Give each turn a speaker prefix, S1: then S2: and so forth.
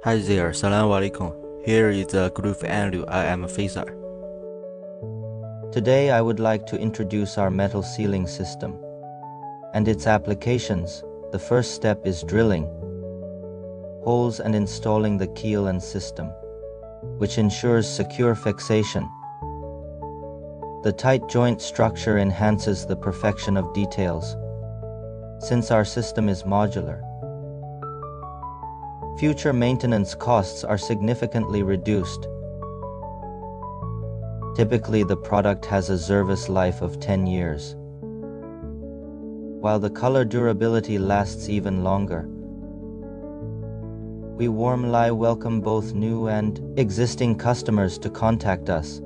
S1: Hi there, Assalamu alaikum. Here is the group Anlu. I am Faisal.
S2: Today I would like to introduce our metal sealing system and its applications. The first step is drilling holes and installing the keel and system, which ensures secure fixation. The tight joint structure enhances the perfection of details. Since our system is modular, future maintenance costs are significantly reduced. Typically, the product has a service life of 10 years, while the color durability lasts even longer. We warmly welcome both new and existing customers to contact us.